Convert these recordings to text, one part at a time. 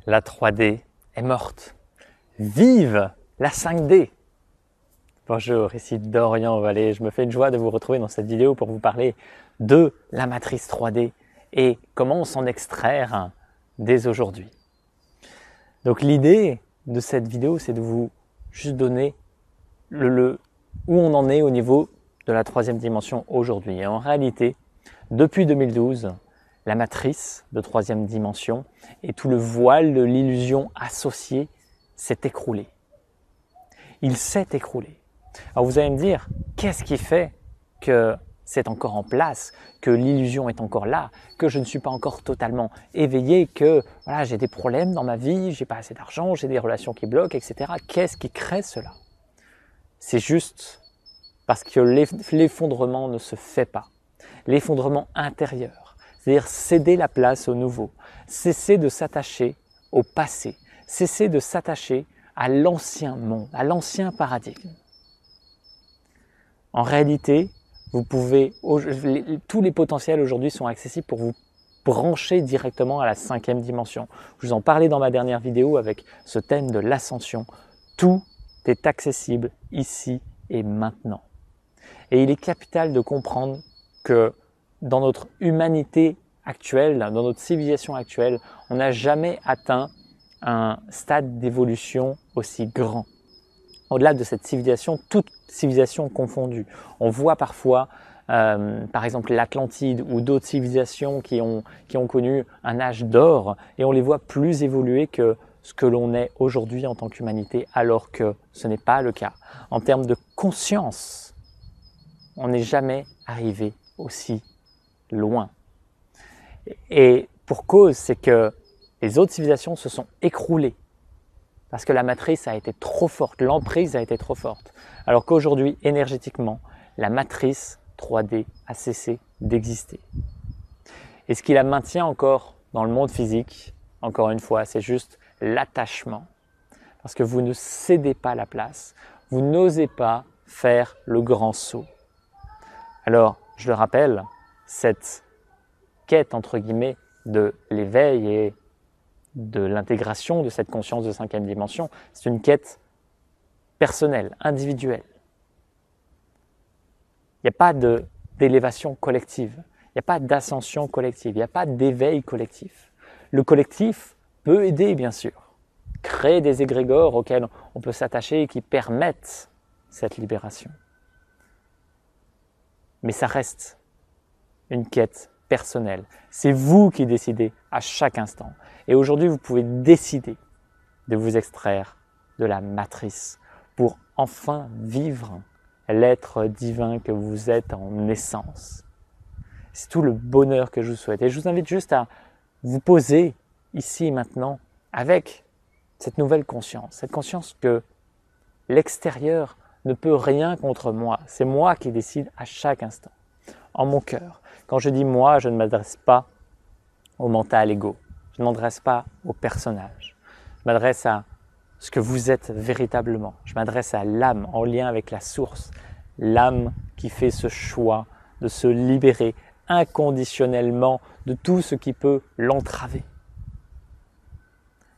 La 3D est morte. Vive la 5D! Bonjour, ici Dorian Vallée. Je me fais une joie de vous retrouver dans cette vidéo pour vous parler de la matrice 3D et comment s'en extraire dès aujourd'hui. Donc l'idée de cette vidéo, c'est de vous juste donner où on en est au niveau de la troisième dimension aujourd'hui. Et en réalité, depuis 2012, la matrice de troisième dimension et tout le voile de l'illusion associée s'est écroulé. Il s'est écroulé. Alors vous allez me dire, qu'est-ce qui fait que c'est encore en place, que l'illusion est encore là, que je ne suis pas encore totalement éveillé, que voilà, j'ai des problèmes dans ma vie, j'ai pas assez d'argent, j'ai des relations qui bloquent, etc. Qu'est-ce qui crée cela? C'est juste parce que l'effondrement ne se fait pas. L'effondrement intérieur, c'est-à-dire céder la place au nouveau, cesser de s'attacher au passé, cesser de s'attacher à l'ancien monde, à l'ancien paradigme. En réalité, vous pouvez, tous les potentiels aujourd'hui sont accessibles pour vous brancher directement à la cinquième dimension. Je vous en parlais dans ma dernière vidéo avec ce thème de l'ascension. Tout est accessible ici et maintenant. Et il est capital de comprendre que dans notre humanité actuelle, dans notre civilisation actuelle, on n'a jamais atteint un stade d'évolution aussi grand. Au-delà de cette civilisation, toute civilisation confondue. On voit parfois, par exemple, l'Atlantide ou d'autres civilisations qui ont connu un âge d'or et on les voit plus évoluer que ce que l'on est aujourd'hui en tant qu'humanité, alors que ce n'est pas le cas. En termes de conscience, on n'est jamais arrivé aussi loin. Et pour cause, c'est que les autres civilisations se sont écroulées parce que la matrice a été trop forte, l'emprise a été trop forte. Alors qu'aujourd'hui, énergétiquement, la matrice 3D a cessé d'exister. Et ce qui la maintient encore dans le monde physique, encore une fois, c'est juste l'attachement. Parce que vous ne cédez pas la place, vous n'osez pas faire le grand saut. Alors, je le rappelle, cette quête, entre guillemets, de l'éveil et de l'intégration de cette conscience de cinquième dimension, c'est une quête personnelle, individuelle. Il n'y a pas d'élévation collective, il n'y a pas d'ascension collective, il n'y a pas d'éveil collectif. Le collectif peut aider, bien sûr, créer des égrégores auxquels on peut s'attacher et qui permettent cette libération. Mais ça reste une quête personnelle. C'est vous qui décidez à chaque instant. Et aujourd'hui, vous pouvez décider de vous extraire de la matrice pour enfin vivre l'être divin que vous êtes en essence. C'est tout le bonheur que je vous souhaite. Et je vous invite juste à vous poser ici et maintenant avec cette nouvelle conscience. Cette conscience que l'extérieur ne peut rien contre moi. C'est moi qui décide à chaque instant, en mon cœur. Quand je dis moi, je ne m'adresse pas au mental ego. Je ne m'adresse pas au personnage. Je m'adresse à ce que vous êtes véritablement. Je m'adresse à l'âme en lien avec la source. L'âme qui fait ce choix de se libérer inconditionnellement de tout ce qui peut l'entraver.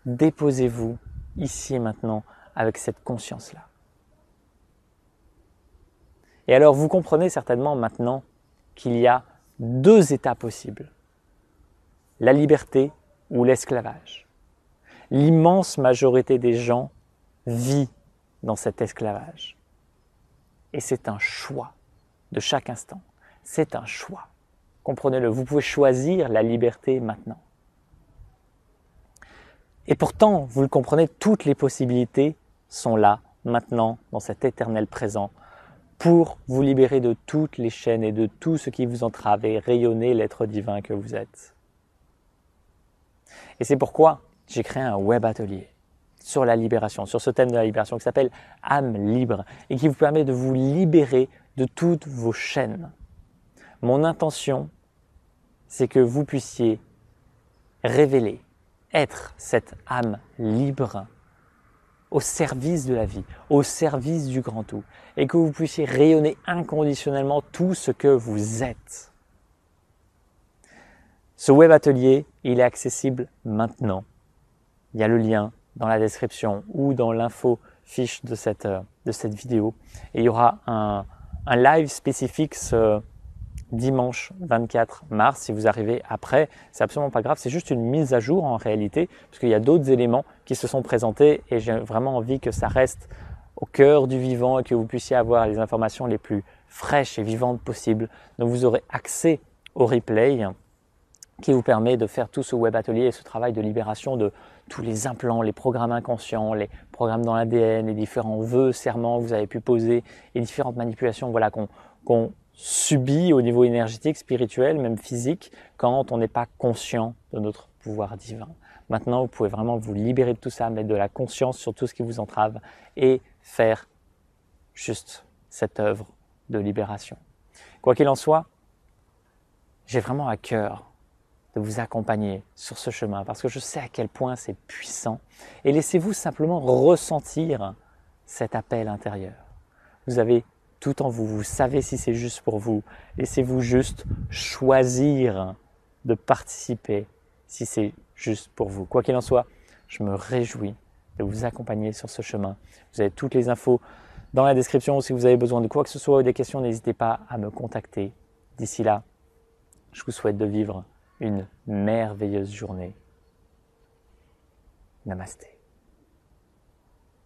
Déposez-vous ici et maintenant avec cette conscience-là. Et alors vous comprenez certainement maintenant qu'il y a deux états possibles. La liberté ou l'esclavage. L'immense majorité des gens vit dans cet esclavage. Et c'est un choix de chaque instant. C'est un choix. Comprenez-le, vous pouvez choisir la liberté maintenant. Et pourtant, vous le comprenez, toutes les possibilités sont là, maintenant, dans cet éternel présent, pour vous libérer de toutes les chaînes et de tout ce qui vous entrave et rayonner l'être divin que vous êtes. Et c'est pourquoi j'ai créé un web atelier sur la libération, sur ce thème de la libération qui s'appelle Âme libre et qui vous permet de vous libérer de toutes vos chaînes. Mon intention, c'est que vous puissiez révéler, être cette âme libre au service de la vie, au service du grand tout, et que vous puissiez rayonner inconditionnellement tout ce que vous êtes. Ce web atelier, il est accessible maintenant. il y a le lien dans la description ou dans l'info fiche de cette vidéo. Et il y aura un live spécifique ce dimanche 24 mars. Si vous arrivez après, c'est absolument pas grave, c'est juste une mise à jour en réalité, parce qu'il y a d'autres éléments qui se sont présentés et j'ai vraiment envie que ça reste au cœur du vivant et que vous puissiez avoir les informations les plus fraîches et vivantes possibles. Donc vous aurez accès au replay qui vous permet de faire tout ce web atelier et ce travail de libération de tous les implants, les programmes inconscients, les programmes dans l'ADN, les différents vœux, serments que vous avez pu poser et différentes manipulations voilà, qu'on subit au niveau énergétique, spirituel, même physique, quand on n'est pas conscient de notre pouvoir divin. Maintenant, vous pouvez vraiment vous libérer de tout ça, mettre de la conscience sur tout ce qui vous entrave et faire juste cette œuvre de libération. Quoi qu'il en soit, j'ai vraiment à cœur de vous accompagner sur ce chemin parce que je sais à quel point c'est puissant et laissez-vous simplement ressentir cet appel intérieur. Vous avez tout en vous, vous savez si c'est juste pour vous. Laissez-vous juste choisir de participer si c'est juste pour vous. Quoi qu'il en soit, je me réjouis de vous accompagner sur ce chemin. Vous avez toutes les infos dans la description. Si vous avez besoin de quoi que ce soit ou des questions, n'hésitez pas à me contacter. D'ici là, je vous souhaite de vivre une merveilleuse journée. Namasté.